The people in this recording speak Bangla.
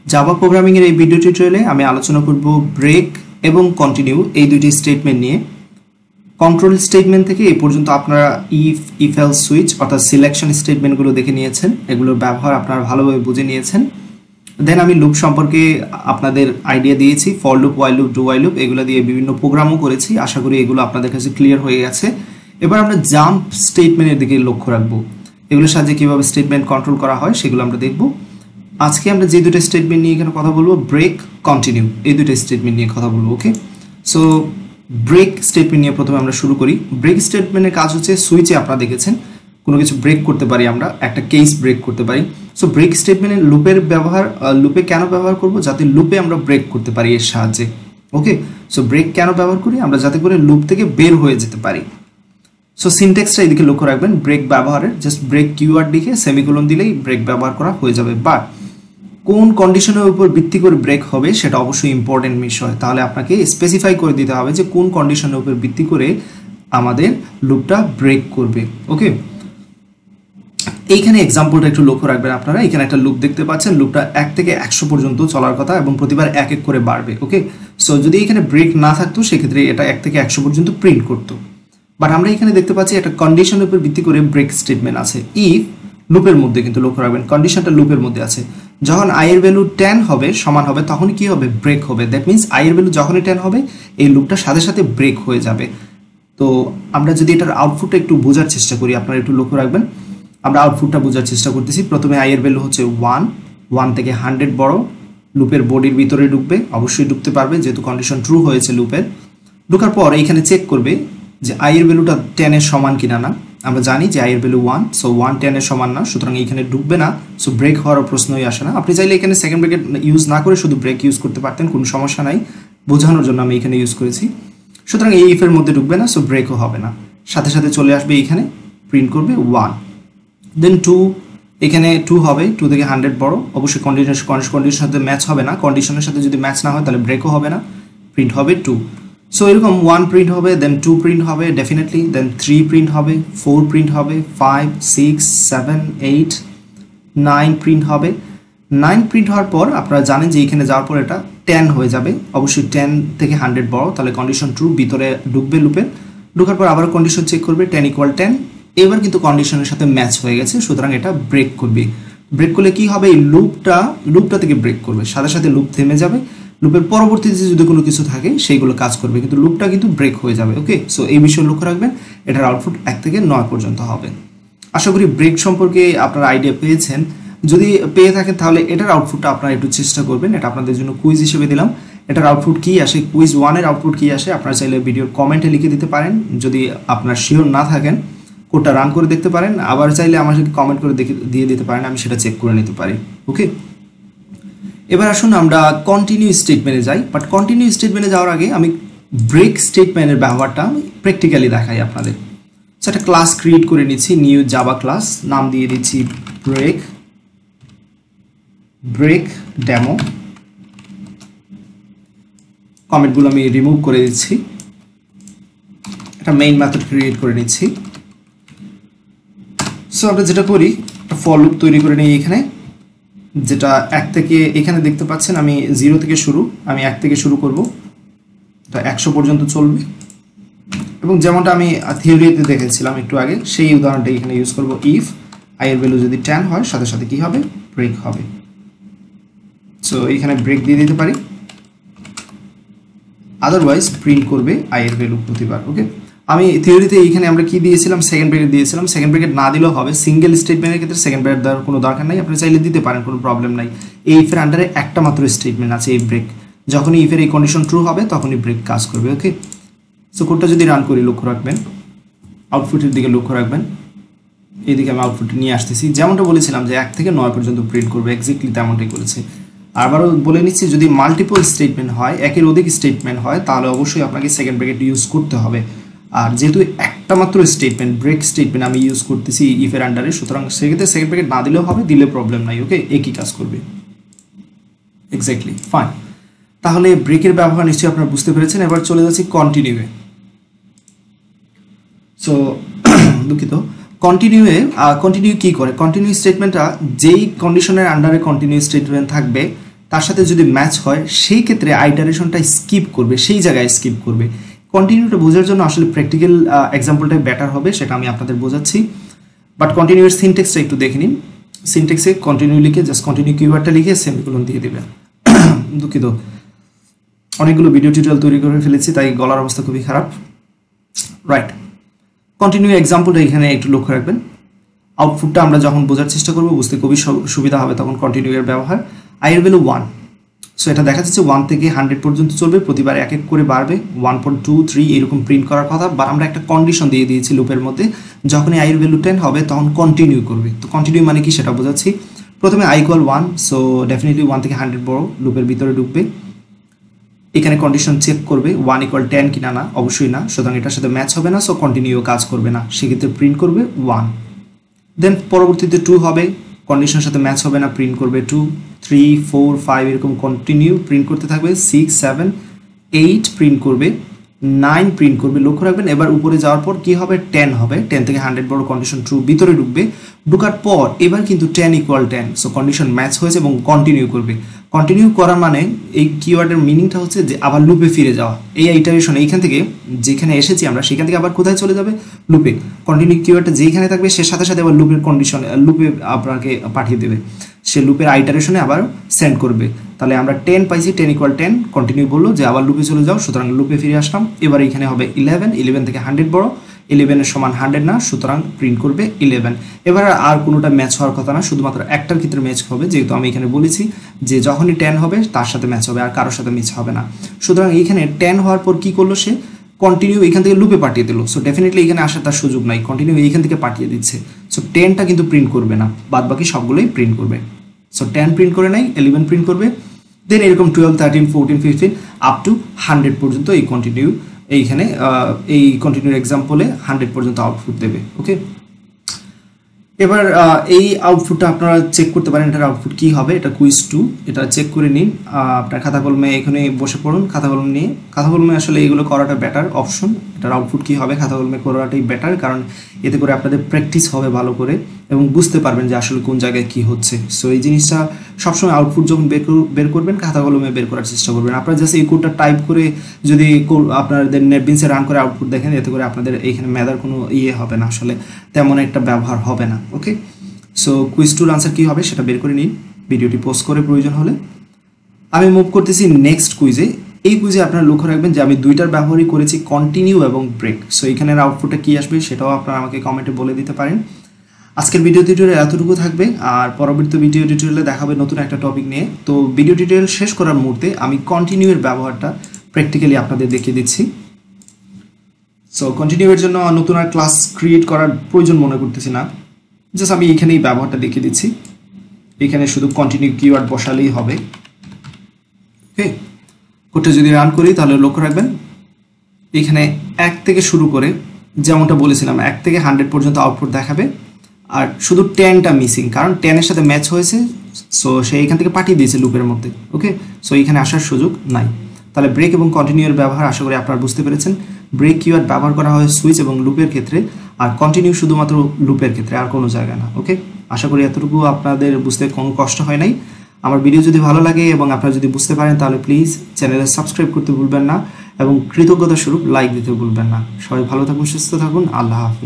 জাভা প্রোগ্রামিং এর এই ভিডিও টিউটোরিয়ালে আমি আলোচনা করব ব্রেক এবং কন্টিনিউ এই দুটি স্টেটমেন্ট নিয়ে। কন্ট্রোল স্টেটমেন্ট থেকে এই পর্যন্ত আপনারা ইফ এলস সুইচ অর্থাৎ সিলেকশন স্টেটমেন্টগুলো দেখে নিয়েছেন, এগুলোর ব্যবহার আপনারা ভালোভাবে বুঝে নিয়েছেন। দেন আমি লুপ সম্পর্কে আপনাদের আইডিয়া দিয়েছি, for loop, while loop, do while loop, এগুলো দিয়ে বিভিন্ন প্রোগ্রামও করেছি। আশা করি এগুলো আপনাদের কাছে ক্লিয়ার হয়ে গেছে। এবার আমরা জাম্প স্টেটমেন্টের দিকে লক্ষ্য রাখবো, এগুলোর সাহায্যে কীভাবে স্টেটমেন্ট কন্ট্রোল করা হয় সেগুলো আমরা দেখব। আজকে আমরা যে দুটো স্টেটমেন্ট নিয়ে এখানে কথা বলবো, ব্রেক, কন্টিনিউ, এই দুটো স্টেটমেন্ট নিয়ে কথা বলবো। ওকে, সো ব্রেক স্টেটমেন্ট নিয়ে প্রথমে আমরা শুরু করি। ব্রেক স্টেটমেন্টের কাজ হচ্ছে, সুইচে আপনারা দেখেছেন কোনো কিছু ব্রেক করতে পারি, আমরা একটা কেস ব্রেক করতে পারি। সো ব্রেক স্টেটমেন্টের লুপের ব্যবহার, লুপে কেন ব্যবহার করব? যাতে লুপে আমরা ব্রেক করতে পারি এর সাহায্যে। ওকে, সো ব্রেক কেন ব্যবহার করি? আমরা যাতে করে লুপ থেকে বের হয়ে যেতে পারি। সো সিনট্যাক্সটা এদিকে লক্ষ্য রাখবেন। ব্রেক ব্যবহারের জাস্ট ব্রেক কিওয়ার্ড লিখে সেমিকোলন দিলেই ব্রেক ব্যবহার করা হয়ে যাবে। বাট কোন কন্ডিশনের উপর ভিত্তি করে ব্রেক হবে সেটা অবশ্যই ইম্পর্টেন্ট বিষয়। তাহলে আপনাকে স্পেসিফাই করে দিতে হবে যে কোন কন্ডিশনের উপর ভিত্তি করে আমাদের লুপটা ব্রেক করবে। ওকে, এইখানে এক্সাম্পলটা একটু লক্ষ্য রাখবেন আপনারা। এখানে একটা লুপ দেখতে পাচ্ছেন, লুপটা 1 থেকে 100 পর্যন্ত চলার কথা এবং প্রতিবার এক এক করে বাড়বে। ওকে, সো যদি এখানে ব্রেক না থাকতো সেক্ষেত্রে এটা 1 থেকে 100 পর্যন্ত প্রিন্ট করতো। বাট আমরা এখানে দেখতে পাচ্ছি একটা কন্ডিশনের উপর ভিত্তি করে ব্রেক স্টেটমেন্ট আছে। ইফ লুপের মধ্যে, কিন্তু লক্ষ্য রাখবেন কন্ডিশনটা লুপের মধ্যে আছে। যখন i এর ভ্যালু 10 হবে, সমান হবে, তখন কি হবে? ব্রেক হবে। দ্যাট মিনস i এর ভ্যালু যখনই 10 হবে এই লুপটা সাথে সাথে ব্রেক হয়ে যাবে। তো আমরা যদি এটার আউটপুটটা একটু বোঝার চেষ্টা করি, আপনারা একটু লক্ষ্য রাখবেন। আমরা আউটপুটটা বোঝার চেষ্টা করতেছি। প্রথমে i এর ভ্যালু হচ্ছে 1 থেকে 100 বড়, লুপের বডির ভিতরে ঢুকবে, অবশ্যই ঢুকতে পারবে যেহেতু কন্ডিশন ট্রু হয়েছে লুপের। ঢোকার পর এখানে চেক করবে যে i এর ভ্যালুটা 10 এর সমান কিনা না। আমরা জানি যে i এর ভ্যালু 1, সো 1 10 এর সমান না, সুতরাং এখানে ঢুকবে না। সো ব্রেক হওয়ার প্রশ্নই আসে না। আপনি চাইলে এখানে সেকেন্ড ব্রেকেট ইউজ না করে শুধু ব্রেক ইউজ করতে পারতেন, কোনো সমস্যা নাই, বোঝানোর জন্য আমি এখানে ইউজ করেছি। সুতরাং এই ইফের মধ্যে ঢুকবে না, সো ব্রেকও হবে না, সাথে সাথে চলে আসবে এখানে, প্রিন্ট করবে 1। দেন 2, এখানে 2 হবে, 2 থেকে 100 বড়, অবশ্যই কন্ডিশনের সাথে ম্যাচ হবে না। কন্ডিশনের সাথে যদি ম্যাচ না হয় তাহলে ব্রেকও হবে না, প্রিন্ট হবে 2। সো এরকম 1 প্রিন্ট হবে, দেন 2 প্রিন্ট হবে ডেফিনেটলি, দেন 3 প্রিন্ট হবে, 4 প্রিন্ট হবে, 5 6 7 8 9 প্রিন্ট হবে। 9 প্রিন্ট হওয়ার পর আপনারা জানেন যে এখানে যাওয়ার পর এটা 10 হয়ে যাবে, অবশ্যই 10 থেকে 100 বড়, তাহলে কন্ডিশন ট্রু, ভিতরে ঢুকবে লুপে। ঢোকার পর আবার কন্ডিশন চেক করবে, 10 = 10, এবার কিন্তু কন্ডিশনের সাথে ম্যাচ হয়ে গেছে, সুতরাং এটা ব্রেক করবে। ব্রেক করলে কি হবে? এই লুপটা থেকে ব্রেক করবে, সাথে সাথে লুপ থেমে যাবে। লুপের পরবর্তীতে যদি কোনো কিছু থাকে সেইগুলো কাজ করবে, কিন্তু লুপটা কিন্তু ব্রেক হয়ে যাবে। ওকে, সো এই বিষয়ে লক্ষ্য রাখবেন। এটার আউটপুট 1 থেকে 9 পর্যন্ত হবে। আশা করি ব্রেক সম্পর্কে আপনারা আইডিয়া পেয়েছেন। যদি পেয়ে থাকেন তাহলে এটার আউটপুটটা আপনারা একটু চেষ্টা করবেন। এটা আপনাদের জন্য কুইজ হিসেবে দিলাম। এটার আউটপুট কী আসে, কুইজ 1 এর আউটপুট কী আসে, আপনারা চাইলে ভিডিওর কমেন্টে লিখে দিতে পারেন। যদি আপনার শিওর না থাকেন কোডটা রান করে দেখতে পারেন, আবার চাইলে আমার সাথে কমেন্ট করে দিয়ে দিতে পারেন, আমি সেটা চেক করে নিতে পারি। ওকে, এবার আসুন আমরা কন্টিনিউ স্টেটমেন্টে যাই। বাট কন্টিনিউ স্টেটমেন্টে যাওয়ার আগে আমি ব্রেক স্টেটমেন্টের ব্যবহারটা আমি প্র্যাকটিক্যালি দেখাই আপনাদের। সো একটা ক্লাস ক্রিয়েট করে নিচ্ছি, নিউ জাভা ক্লাস, নাম দিয়ে দিচ্ছি ব্রেক ডেমো। কমেন্টগুলো আমি রিমুভ করে দিচ্ছি। একটা মেইন মেথড ক্রিয়েট করে নিচ্ছি। সো আমরা যেটা করি, একটা ফর লুপ তৈরি করে নিই এখানে, যেটা 1 থেকে, এখানে দেখতে পাচ্ছেন আমি 0 থেকে শুরু, আমি 1 থেকে শুরু করব, এটা 100 পর্যন্ত চলবে। এবং যেমনটা আমি থিওরিতে দেখেছিলাম একটু আগে, সেই উদাহরণটা এখানে ইউজ করব। ইফ i এর ভ্যালু যদি 10 হয়, সাথে সাথে কি হবে? ব্রেক হবে। সো এখানে ব্রেক দিয়ে দিতে পারি, আদারওয়াইজ প্রিন্ট করবে i এর ভ্যালু প্রতিবার। ওকে, আমি থিওরিতে এইখানে আমরা কি দিয়েছিলাম? সেকেন্ড ব্রেকেট দিয়েছিলাম। সেকেন্ড ব্রেকেট না দিলেও হবে, সিঙ্গেল স্টেটমেন্টের ক্ষেত্রে সেকেন্ড ব্রেকেট দেওয়ার কোনো দরকার নাই, আপনি চাইলে দিতে পারেন, কোনো প্রবলেম নাই। এই ইফের আন্ডারে একটা মাত্র স্টেটমেন্ট আছে, এই ব্রেক। যখনই ইফের এই কন্ডিশন ট্রু হবে তখনই ব্রেক কাজ করবে। ওকে, সো কোডটা যদি রান করি, লক্ষ্য রাখবেন আউটপুটের দিকে লক্ষ্য রাখবেন। এইদিকে আমি আউটপুট নিয়ে আসতেছি, যেমনটা বলেছিলাম যে 1 থেকে 9 পর্যন্ত প্রিন্ট করবে, এক্স্যাক্টলি তেমনটাই করেছে। আবারও বলে নিচ্ছি, যদি মাল্টিপল স্টেটমেন্ট হয়, একের অধিক স্টেটমেন্ট হয়, তাহলে অবশ্যই আপনাকে সেকেন্ড ব্রেকেট ইউজ করতে হবে। আর যেহেতু একটা মাত্র স্টেটমেন্ট, ব্রেক স্টেটমেন্ট আমি ইউজ করতেছি ইফের আন্ডারে, সুতরাং সেক্ষেত্রে সেকেন্ড ব্রেকেট না দিলেও হবে, দিলে প্রবলেম নাই। ওকে, একই কাজ করবে, এক্স্যাক্টলি ফাইন। তাহলে ব্রেকের ব্যবহার নিশ্চয়ই আপনারা বুঝতে পেরেছেন। এবার চলে যাচ্ছি কন্টিনিউয়ে। সো দুঃখিত, কন্টিনিউ কি করে? কন্টিনিউ স্টেটমেন্টটা যেই কন্ডিশনের আন্ডারে কন্টিনিউ স্টেটমেন্ট থাকবে তার সাথে যদি ম্যাচ হয় সেই ক্ষেত্রে আইটারেশনটা স্কিপ করবে, সেই জায়গায় স্কিপ করবে। কন্টিনিউটা বোঝার জন্য আসলে প্র্যাকটিক্যাল এক্সাম্পলটাই বেটার হবে, সেটা আমি আপনাদের বোঝাচ্ছি। বাট কন্টিনিউয়ের সিনটেক্সটা একটু দেখে নিন। সিনটেক্সে কন্টিনিউ লিখে জাস্ট কন্টিনিউ কিওয়ার্ডটা লিখে সেমিকোলন দিয়ে দিবেন। দুঃখিত, অনেকগুলো ভিডিও টিউটোরিয়াল তৈরি করে ফেলেছি, তাই গলার অবস্থা খুবই খারাপ। রাইট, কন্টিনিউ এক্সাম্পলটা এখানে একটু লক্ষ্য রাখবেন। আউটপুটটা আমরা যখন বোঝার চেষ্টা করবো, বুঝতে খুবই সুবিধা হবে তখন কন্টিনিউ এর ব্যবহার। আই এর ভ্যালু 1, সো এটা দেখা যাচ্ছে 1 থেকে 100 পর্যন্ত চলবে, প্রতিবার এক এক করে বাড়বে, 1.23 এরকম প্রিন্ট করার কথা। বা আমরা একটা কন্ডিশন দিয়ে দিয়েছি লুপের মধ্যে, যখনই আই এর ভ্যালু 10 হবে তখন কন্টিনিউ করবে। তো কন্টিনিউ মানে কি সেটা বোঝাচ্ছি। প্রথমে আই ইকুয়াল 1, সো ডেফিনেটলি 1 থেকে 100 বড়, লুপের ভিতরে ঢুকবে। এখানে কন্ডিশন চেক করবে 1 ইকুয়াল 10 কিনা, না অবশ্যই না, সুতরাং এটার সাথে ম্যাচ হবে না, সো কন্টিনিউ কাজ করবে না, সেক্ষেত্রে প্রিন্ট করবে 1। দেন পরবর্তীতে 2 হবে, কন্ডিশনের সাথে ম্যাচ হবে না, প্রিন্ট করবে 2, 3, 4, 5 এরকম কন্টিনিউ প্রিন্ট করতে থাকবে। 6, 7, 8 প্রিন্ট করবে, 9 প্রিন্ট করবে। লক্ষ্য রাখবেন এবার উপরে যাওয়ার পর কি হবে, 10 হবে। 10 থেকে 100 বড় কন্ডিশন ট্রু, ভিতরে ঢুকবে। ঢুকার পর এবার কিন্তু 10 ইকুয়াল 10, সো কন্ডিশন ম্যাচ হয়েছে এবং কন্টিনিউ করবে। কন্টিনিউ করা মানে এই কিওয়ার্ডের মিনিংটা হচ্ছে যে আবার লুপে ফিরে যাওয়া। এই ইটারেশন এইখান থেকে যেখানে এসেছি আমরা সেখান থেকে আবার কোথায় চলে যাবে, লুপে। কন্টিনিউ কিওয়ার্ডটা যেখানে থাকবে সে সাথে সাথে আবার লুপের কন্ডিশন লুপে আপনাকে পাঠিয়ে দেবে, সে লুপের আইটারেশনে আবার সেন্ড করবে। তাহলে আমরা 10 পাইছি, 10 ইকুয়াল 10, কন্টিনিউ বললো যে আবার লুপে চলে যাও, সুতরাং লুপে ফিরে আসলাম। এবার এখানে হবে 11, 11 থেকে 100 বড়, 11 এর সমান 100 না, সুতরাং প্রিন্ট করবে 11। এবার আর কোনোটা ম্যাচ হওয়ার কথা না, শুধুমাত্র একটার ক্ষেত্রে ম্যাচ হবে, যেহেতু আমি এখানে বলেছি যে যখনই 10 হবে তার সাথে ম্যাচ হবে, আর কারোর সাথে ম্যাচ হবে না। সুতরাং এইখানে 10 হওয়ার পর কি করলো, সে কন্টিনিউ এখান থেকে লুপে পাঠিয়ে দিল, সো ডেফিনেটলি এখানে আসার তার সুযোগ নাই, কন্টিনিউ এইখান থেকে পাঠিয়ে দিচ্ছে। সো 10টা কিন্তু প্রিন্ট করবে না, বাদ বাকি সবগুলোই প্রিন্ট করবে। সো 10 প্রিন্ট করে নাই, 11 প্রিন্ট করবে। দেন এরকম 12, 13, 14, 15 আপ টু 100 পর্যন্ত এই কন্টিনিউ এইখানে এই কন্টিনিউর এক্সাম্পলে 100 পর্যন্ত আউটপুট দেবে। ওকে, এবার এই আউটপুটটা আপনারা চেক করতে পারেন, এটার আউটপুট কি হবে। এটা কুইজ 2, এটা চেক করে নিন। আপনার খাতা কলমে এখানে বসে পড়ুন, খাতা কলম নিয়ে। খাতা কলমে আসলে এগুলো করাটা বেটার অপশন। এটার আউটপুট কি হবে খাতা কলমে করাটাই বেটার, কারণ এতে করে আপনাদের প্র্যাকটিস হবে ভালো করে এবং বুঝতে পারবেন যে আসলে কোন জায়গায় কি হচ্ছে। সো এই জিনিসটা সবসময় আউটপুট যখন বের করবেন খাতা কলমে বের করার চেষ্টা করবেন। আপনারা জাস্ট এই কোডটা টাইপ করে যদি আপনাদের নেটবিনসে রান করে আউটপুট দেখেন, এতে করে আপনাদের এইখানে ম্যাদার কোনো হবে না, আসলে তেমন একটা ব্যবহার হবে না। ওকে, সো কুইজ 2 আনসার কী হবে সেটা বের করে নিন, ভিডিওটি পোস্ট করে প্রয়োজন হলে। আমি মুভ করতেছি নেক্সট কুইজে। এই কুইজে আপনারা লক্ষ্য রাখবেন যে আমি দুইটার ব্যবহারই করেছি, কন্টিনিউ এবং ব্রেক। সো এখানের আউটপুটটা কী আসবে সেটাও আপনারা আমাকে কমেন্টে বলে দিতে পারেন। আজকের ভিডিও টিউটোরিয়াল এতটুকু থাকবে, আর পরবর্তী ভিডিও টিউটোরিয়ালে দেখাবে নতুন একটা টপিক নিয়ে। তো ভিডিও টিউটোরিয়াল শেষ করার মুহূর্তে আমি কন্টিনিউয়ের ব্যবহারটা প্র্যাকটিক্যালি আপনাদের দেখিয়ে দিচ্ছি। সো কন্টিনিউয়ের জন্য নতুন আর ক্লাস ক্রিয়েট করার প্রয়োজন মনে করতেছি না, জাস্ট আমি এখানেই ব্যবহারটা দেখিয়ে দিচ্ছি। এখানে শুধু কন্টিনিউ কিওয়ার্ড বসালেই হবে। ওকে, কোডটা যদি রান করি তাহলে লক্ষ্য রাখবেন এখানে 1 থেকে শুরু করে, যেমনটা বলেছিলাম 1 থেকে 100 পর্যন্ত আউটপুট দেখাবে, আর শুধু 10টা মিসিং, কারণ 10-এর সাথে ম্যাচ হয়েছে, সো সে এখান থেকে পাঠিয়ে দিয়েছে লুপের মধ্যে। ওকে, সো এখানে আসার সুযোগ নাই। তাহলে ব্রেক এবং কন্টিনিউয়ের ব্যবহার আশা করি আপনারা বুঝতে পেরেছেন। ব্রেক কিওয়ার্ড ব্যবহার করা হয় সুইচ এবং লুপের ক্ষেত্রে, আর কন্টিনিউ শুধুমাত্র লুপের ক্ষেত্রে, আর কোনো জায়গায় না। ওকে, আশা করি এতটুকু আপনাদের বুঝতে কোনো কষ্ট হয় নাই। আমার ভিডিও যদি ভালো লাগে এবং আপনারা যদি বুঝতে পারেন তাহলে প্লিজ চ্যানেলে সাবস্ক্রাইব করতে ভুলবেন না এবং কৃতজ্ঞতা স্বরূপ লাইক দিতে ভুলবেন না। সবাই ভালো থাকুন, সুস্থ থাকুন, আল্লাহ হাফিজ।